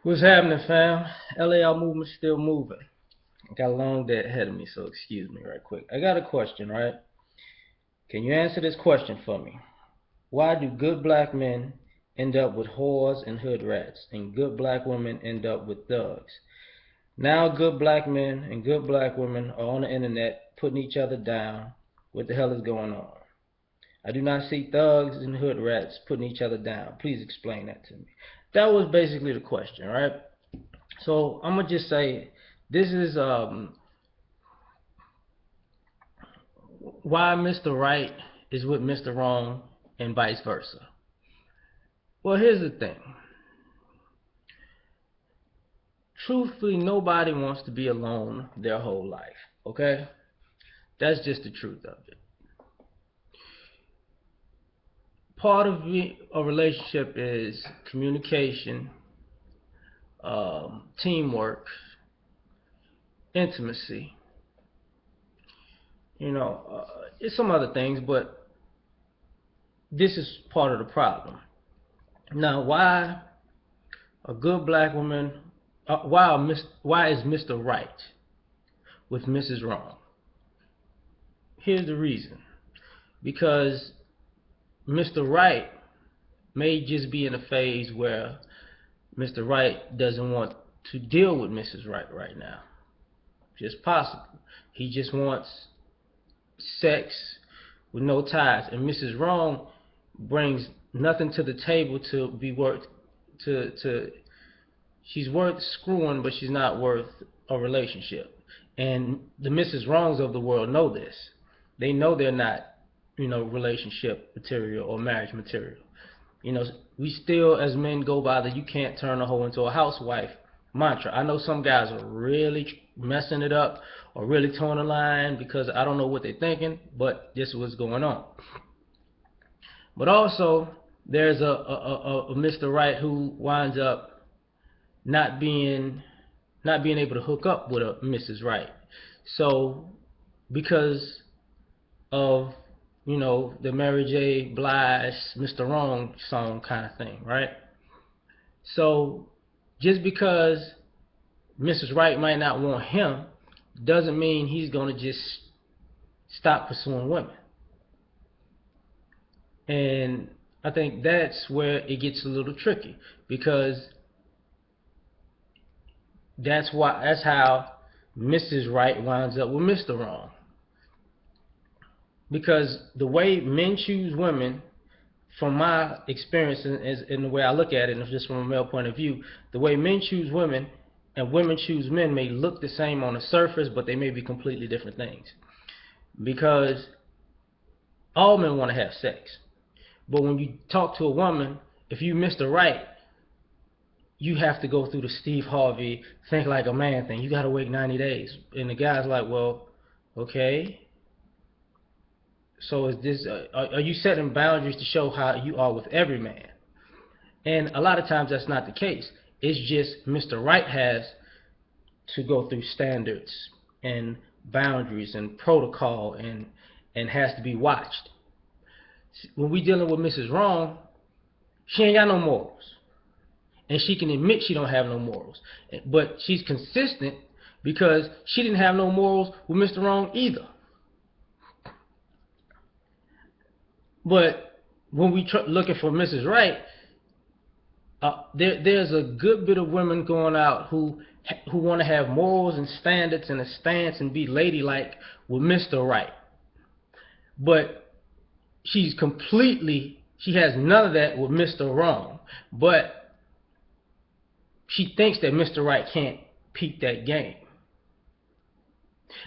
What's happening, fam? L.A.R movement still moving. I got a long day ahead of me, so excuse me right quick. I got a question, right? Can you answer this question for me? Why do good black men end up with whores and hood rats, and good black women end up with thugs? Now good black men and good black women are on the internet putting each other down. What the hell is going on? I do not see thugs and hood rats putting each other down. Please explain that to me. That was basically the question, right? So I'm gonna just say this is why Mr. Right is with Mr. Wrong and vice versa. Well, here's the thing. Truthfully, nobody wants to be alone their whole life. Okay, that's just the truth of it. Part of a relationship is communication, teamwork, intimacy. It's some other things, but this is part of the problem. Now, a good black woman, why is Mr. Right with Mrs. Wrong? Here's the reason. Because Mr. Right may just be in a phase where Mr. Right doesn't want to deal with Mrs. Right right now. Just possible. He just wants sex with no ties. And Mrs. Wrong brings nothing to the table to be worth to she's worth screwing, but she's not worth a relationship. And the Mrs. Wrongs of the world know this. They know they're not, relationship material or marriage material. We still, as men, go by the "you can't turn a hoe into a housewife" mantra. I know some guys are really messing it up or really towing the line because I don't know what they're thinking, but this is what's going on. But also, there's a Mr. Right who winds up not being not being able to hook up with a Mrs. Right. So because of the Mary J. Blige Mr. Wrong song kind of thing, right? So just because Mrs. Right might not want him doesn't mean he's gonna just stop pursuing women. And I think that's where it gets a little tricky because that's how Mrs. Right winds up with Mr. Wrong. Because the way men choose women, from my experience and the way I look at it, and just from a male point of view, the way men choose women and women choose men may look the same on the surface, but they may be completely different things. Because all men want to have sex. But when you talk to a woman, if you Mr. Right, you have to go through the Steve Harvey think like a man thing. You got to wait 90 days. And the guy's like, well, okay. So is this? Are you setting boundaries to show how you are with every man? And a lot of times that's not the case. It's just Mr. Right has to go through standards and boundaries and protocol and has to be watched. When we dealing with Mrs. Wrong, she ain't got no morals, and she can admit she don't have no morals. But she's consistent because she didn't have no morals with Mr. Wrong either. But when we looking for Mrs. Right, there's a good bit of women going out who want to have morals and standards and a stance and be ladylike with Mr. Right. But she has none of that with Mr. Wrong. But she thinks that Mr. Right can't peak that game.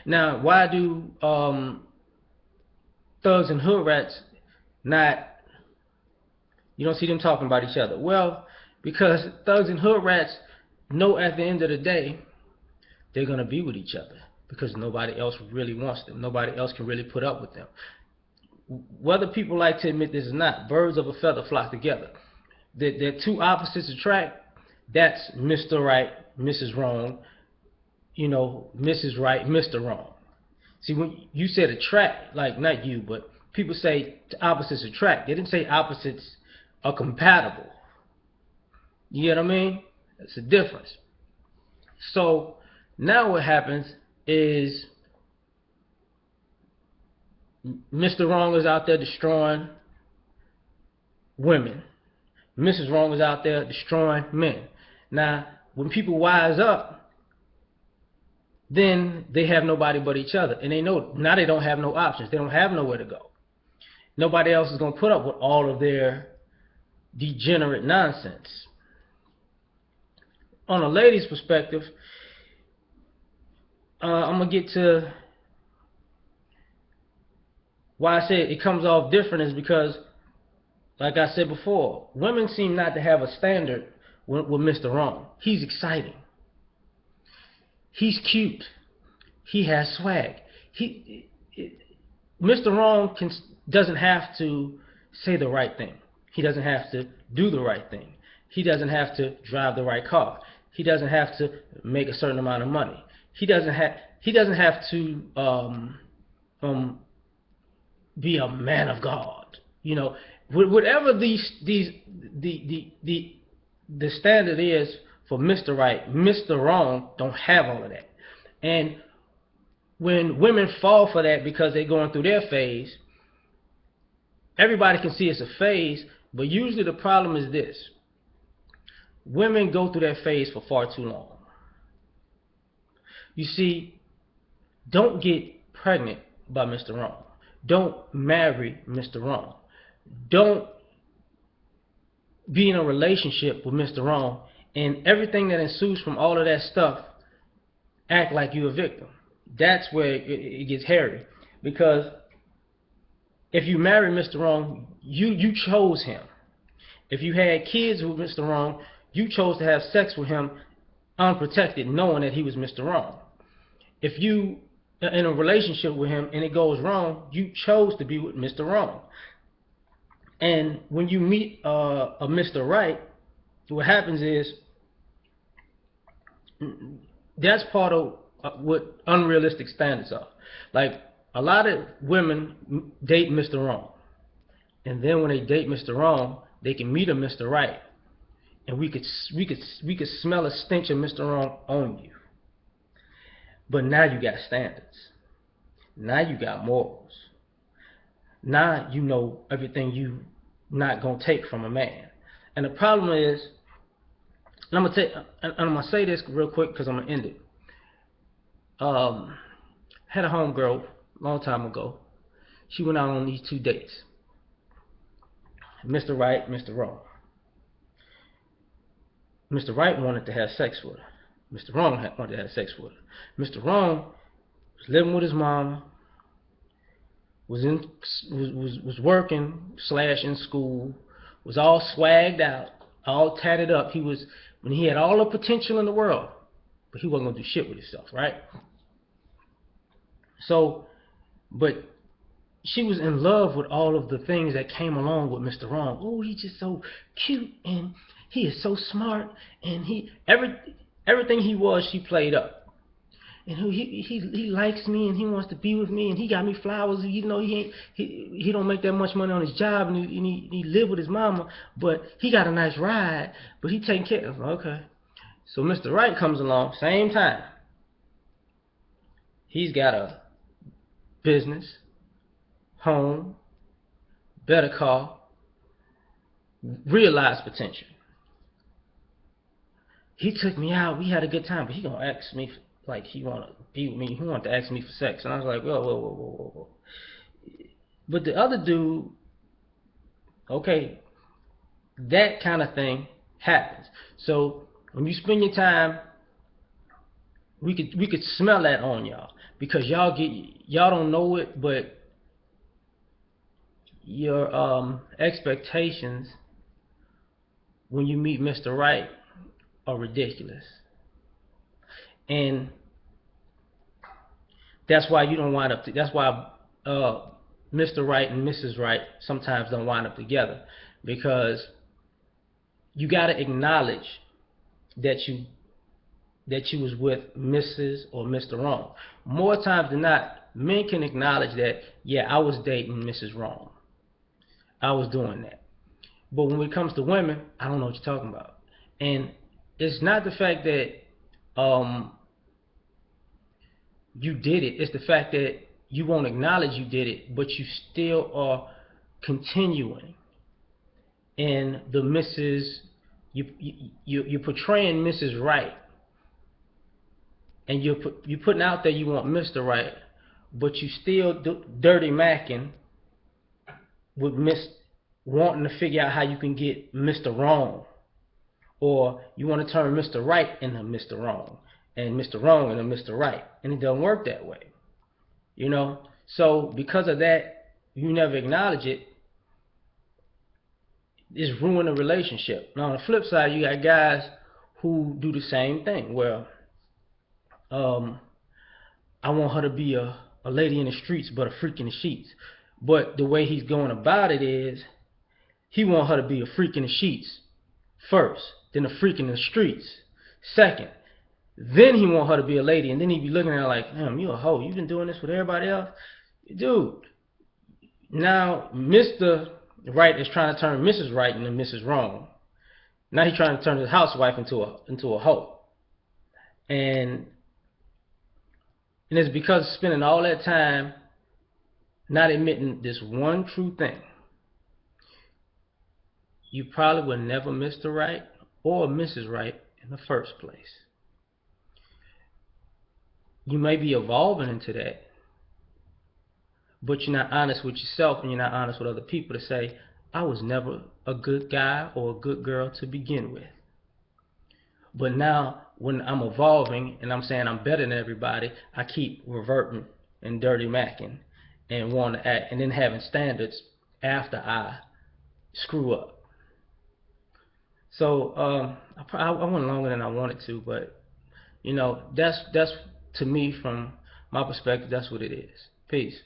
Now, why do thugs and hood rats not, you don't see them talking about each other? Well, because thugs and hood rats know at the end of the day they're going to be with each other because nobody else really wants them. Nobody else can really put up with them. Whether people like to admit this or not, birds of a feather flock together. They're two opposites attract. That's Mr. Right, Mrs. Wrong, Mrs. Right, Mr. Wrong. See, when you said attract, like not you, but people say opposites attract. They didn't say opposites are compatible. You get what I mean? It's a difference. So now what happens is Mr. Wrong is out there destroying women. Mrs. Wrong is out there destroying men. Now, when people wise up, then they have nobody but each other. And they know now they don't have no options. They don't have nowhere to go. Nobody else is going to put up with all of their degenerate nonsense. On a lady's perspective, I'm going to get to why I say it comes off different is because, like I said before, women seem not to have a standard with Mr. Wrong. He's exciting. He's cute. He has swag. Mr. Wrong doesn't have to say the right thing. He doesn't have to do the right thing. He doesn't have to drive the right car. He doesn't have to make a certain amount of money. He doesn't have to be a man of God. You know, whatever the standard is for Mr. Right, Mr. Wrong don't have all of that. And when women fall for that because they're going through their phase, everybody can see it's a phase, but usually the problem is this. Women go through that phase for far too long. You see, don't get pregnant by Mr. Wrong. Don't marry Mr. Wrong. Don't be in a relationship with Mr. Wrong, and everything that ensues from all of that stuff, act like you're a victim. That's where it gets hairy. Because if you marry Mr. Wrong, you chose him. If you had kids with Mr. Wrong, you chose to have sex with him unprotected, knowing that he was Mr. Wrong. If you are in a relationship with him and it goes wrong, you chose to be with Mr. Wrong. And when you meet a Mr. Right, what happens is that's part of what unrealistic standards are. Like, a lot of women date Mr. Wrong, and then when they date Mr. Wrong, they can meet a Mr. Right, and we could smell a stench of Mr. Wrong on you. But now you got standards. Now you got morals. Now you know everything you not gonna take from a man. And the problem is, and I'm gonna say this real quick because I'm gonna end it. Had a homegirl a long time ago. She went out on these 2 dates. Mr. Right, Mr. Wrong. Mr. Right wanted to have sex with her. Mr. Wrong wanted to have sex with her. Mr. Wrong was living with his mom, was working / in school, was all swagged out, all tatted up. When he had all the potential in the world, but he wasn't gonna do shit with himself, right? So, but she was in love with all of the things that came along with Mr. Wrong. Oh, he's just so cute, and he is so smart, and everything he was, she played up. And he likes me, and he wants to be with me, and he got me flowers. You know, he don't make that much money on his job, and he live with his mama, but he got a nice ride, but he taking care of. Okay, so Mr. Right comes along, same time. He's got a business, home, better car, realized potential. He took me out, we had a good time, but he gonna ask me like he wanna be with me. He wanted to ask me for sex, and I was like, whoa. But the other dude, okay, that kind of thing happens. So when you spend your time, we could smell that on y'all, because y'all don't know it, but your expectations when you meet Mr. Right are ridiculous. And that's why you don't wind up. That's why Mr. Right and Mrs. Right sometimes don't wind up together, because you got to acknowledge that you was with Mrs. or Mr. Wrong. More times than not, men can acknowledge that, yeah, I was dating Mrs. Wrong. I was doing that. But when it comes to women, I don't know what you're talking about. And it's not the fact that um you did it. It's the fact that you won't acknowledge you did it, but you still are continuing in the Mrs. You're portraying Mrs. Right, and you're putting out there you want Mr. Right, but you still dirty macking with Miss wanting to figure out how you can get Mr. Wrong, or you want to turn Mr. Right into Mr. Wrong, and Mr. Wrong into Mr. Right, and it doesn't work that way. You know, so because of that, you never acknowledge it. It's ruined a relationship. Now on the flip side, you got guys who do the same thing. Well, um, I want her to be a lady in the streets, but a freak in the sheets. But the way he's going about it is he want her to be a freak in the sheets first, then a freak in the streets second. Then he want her to be a lady, and then he be looking at her like, damn, you a hoe. You been doing this with everybody else, dude. Now Mr. Right is trying to turn Mrs. Right into Mrs. Wrong. Now he's trying to turn his housewife into a hoe, and it's because of spending all that time not admitting this one true thing. You probably were never Mr. Right or Mrs. Right in the first place. You may be evolving into that, but you're not honest with yourself and you're not honest with other people to say, I was never a good guy or a good girl to begin with. But now, when I'm evolving and I'm saying I'm better than everybody, I keep reverting and dirty macking and want to act, and then having standards after I screw up. So I went longer than I wanted to, but that's to me, from my perspective, that's what it is. Peace.